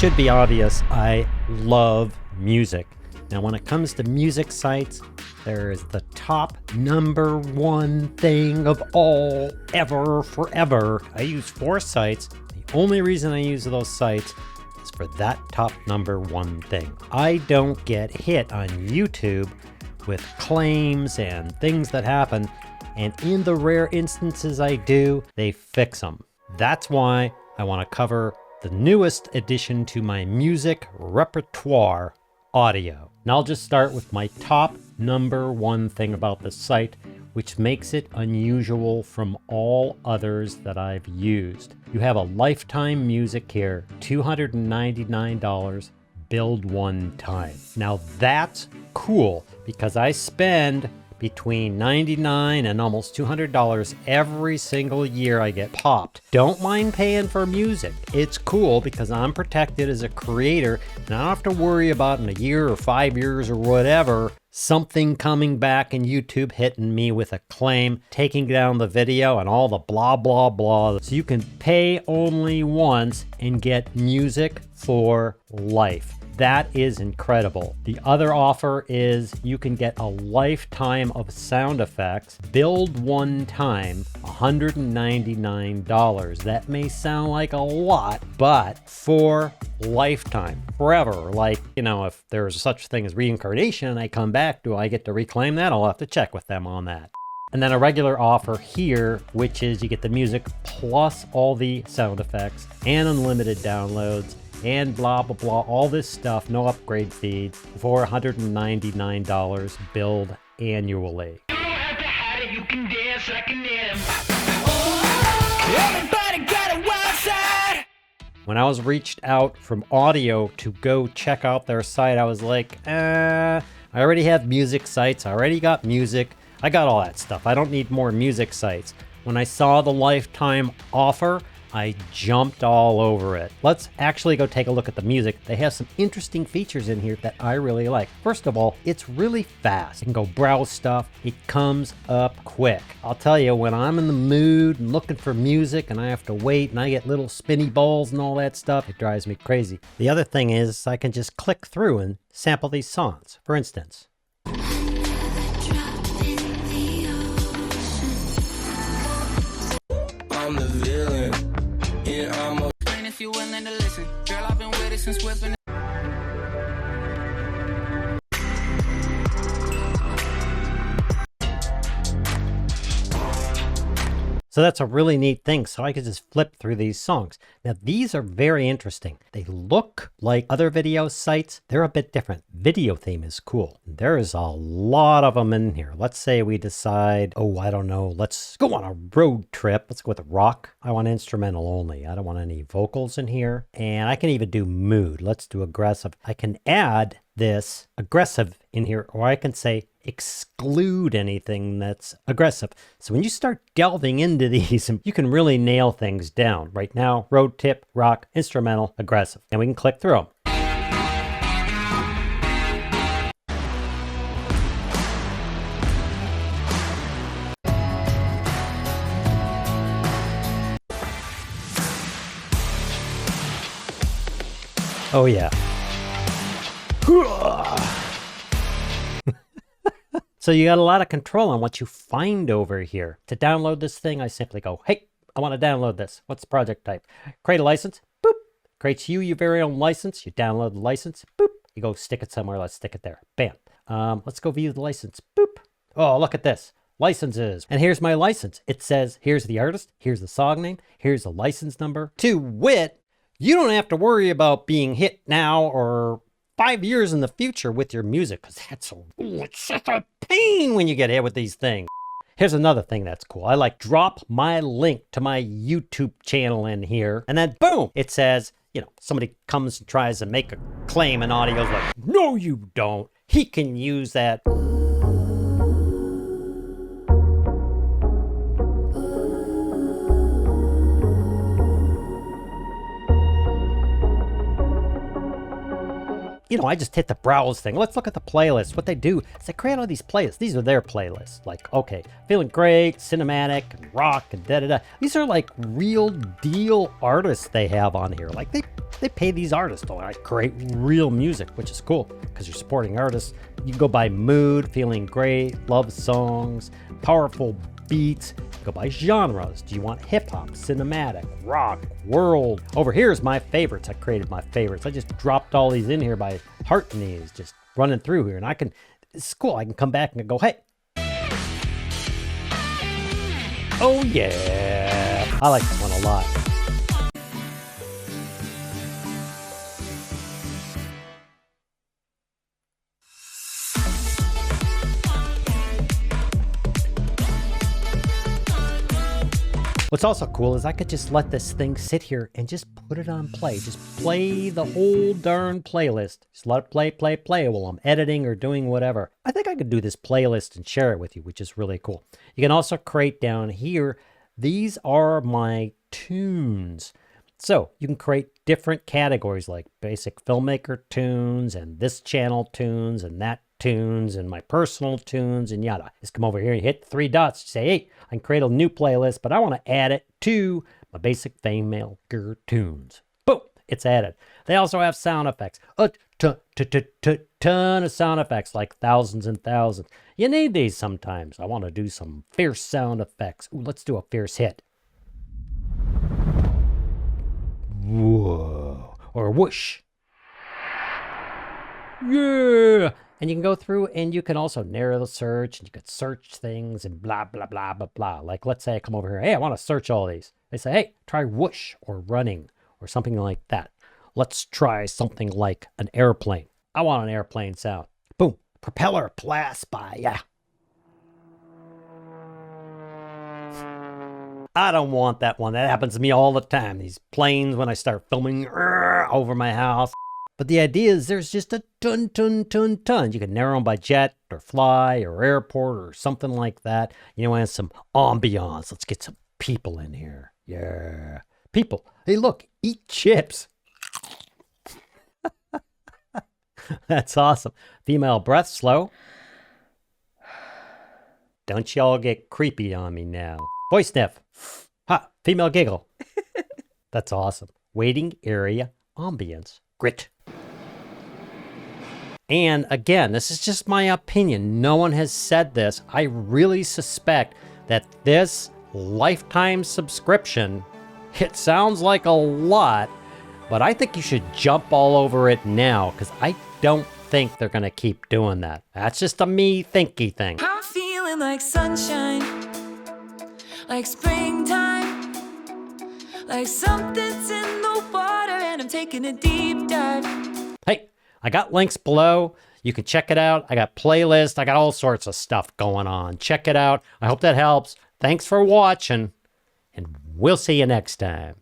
should be obvious, I love music. Now, when it comes to music sites, there is the top #1 thing of all, ever, forever. I use 4 sites. The only reason I use those sites is for that top #1 thing. I don't get hit on YouTube with claims and things that happen, and in the rare instances I do, they fix them. That's why I want to cover the newest addition to my music repertoire, Audiio. And I'll just start with my top #1 thing about this site, which makes it unusual from all others that I've used. You have a lifetime music here, $299, billed one time. Now that's cool because I spend between $99 and almost $200 every single year I get popped. Don't mind paying for music. It's cool because I'm protected as a creator and I don't have to worry about in a year or 5 years or whatever, something coming back and YouTube hitting me with a claim, taking down the video and all the blah, blah, blah. So you can pay only once and get music for life. That is incredible. The other offer is you can get a lifetime of sound effects, billed one time, $199. That may sound like a lot, but for lifetime, forever. Like, you know, if there's such thing as reincarnation and I come back, do I get to reclaim that? I'll have to check with them on that. And then a regular offer here, which is you get the music plus all the sound effects and unlimited downloads and blah, blah, blah, all this stuff, no upgrade fees, for $199 billed annually. You don't have to hide it, you can dance like an everybody got a wild side. When I was reached out from Audiio to go check out their site, I was like, I already have music sites, I already got music, I got all that stuff, I don't need more music sites. When I saw the lifetime offer, I jumped all over it. Let's actually go take a look at the music. They have some interesting features in here that I really like. First of all, it's really fast. You can go browse stuff. It comes up quick. I'll tell you, when I'm in the mood and looking for music and I have to wait and I get little spinny balls and all that stuff, it drives me crazy. The other thing is I can just click through and sample these songs. For instance, I'm the villain. Yeah, I'm a... If you're willing to listen, girl, I've been with it since whipping. So that's a really neat thing. So I could just flip through these songs. Now, these are very interesting. They look like other video sites. They're a bit different. Video theme is cool. There is a lot of them in here. Let's say we decide, oh, I don't know, let's go on a road trip. Let's go with rock. I want instrumental only. I don't want any vocals in here. And I can even do mood. Let's do aggressive. I can add this aggressive in here, or I can say exclude anything that's aggressive. So when you start delving into these, you can really nail things down. Right now, road tip, rock, instrumental, aggressive. And we can click through them. Oh yeah. So you got a lot of control on what you find over here. To download this thing, I simply go, hey, I want to download this. What's the project type? Create a license. Boop. Creates you your very own license. You download the license. Boop. You go stick it somewhere. Let's stick it there. Bam. Let's go view the license. Boop. Oh, look at this. Licenses. And here's my license. It says, here's the artist. Here's the song name. Here's the license number. To wit, you don't have to worry about being hit now or 5 years in the future with your music, because it's such a pain when you get hit with these things. Here's another thing that's cool. I like drop my link to my YouTube channel in here, and then boom, it says, you know, somebody comes and tries to make a claim and Audio's like, no, you don't. He can use that. You know, I just hit the browse thing. Let's look at the playlist. What they do is they create all these playlists. These are their playlists. Like, okay, feeling great, cinematic, rock, and da-da-da. These are like real deal artists they have on here. Like, they they pay these artists to like create real music, which is cool because you're supporting artists. You can go by mood, feeling great, love songs, powerful beats. Go by genres. Do you want hip hop, cinematic, rock, world? Over here is my favorites. I created my favorites. I just dropped all these in here by heart and these, just running through here. And I can, it's cool. I can come back and go, hey. Oh yeah. I like this one a lot. What's also cool is I could just let this thing sit here and just put it on play. Just play the whole darn playlist. Just let it play while I'm editing or doing whatever. I think I could do this playlist and share it with you, which is really cool. You can also create down here. These are my tunes. So you can create different categories like basic filmmaker tunes and this channel tunes and that tunes and my personal tunes and yada. Just come over here and hit 3 dots. Say, hey, I can create a new playlist, but I want to add it to my basic Filmmaker tunes. Boom, it's added. They also have sound effects. A ton of sound effects, like thousands and thousands. You need these sometimes. I want to do some fierce sound effects. Ooh, let's do a fierce hit. Whoa, or whoosh. Yeah. And you can go through and you can also narrow the search and you could search things and blah, blah, blah, blah, blah. Like, let's say I come over here. Hey, I want to search all these. They say, hey, try whoosh or running or something like that. Let's try something like an airplane. I want an airplane sound. Boom. Propeller blast by. Yeah. I don't want that one. That happens to me all the time. These planes when I start filming over my house. But the idea is there's just a ton. You can narrow them by jet or fly or airport or something like that. You know, and some ambiance. Let's get some people in here. Yeah. People. Hey, look, eat chips. That's awesome. Female breath slow. Don't y'all get creepy on me now. Voice sniff. Ha, female giggle. That's awesome. Waiting area ambience. Grit. And again, this is just my opinion. No one has said this. I really suspect that this lifetime subscription, it sounds like a lot, but I think you should jump all over it now because I don't think they're going to keep doing that. That's just a me thinky thing. I'm feeling like sunshine, like springtime, like something's in the water and I'm taking a deep dive. Hey, I got links below. You can check it out. I got playlists. I got all sorts of stuff going on. Check it out. I hope that helps. Thanks for watching, and we'll see you next time.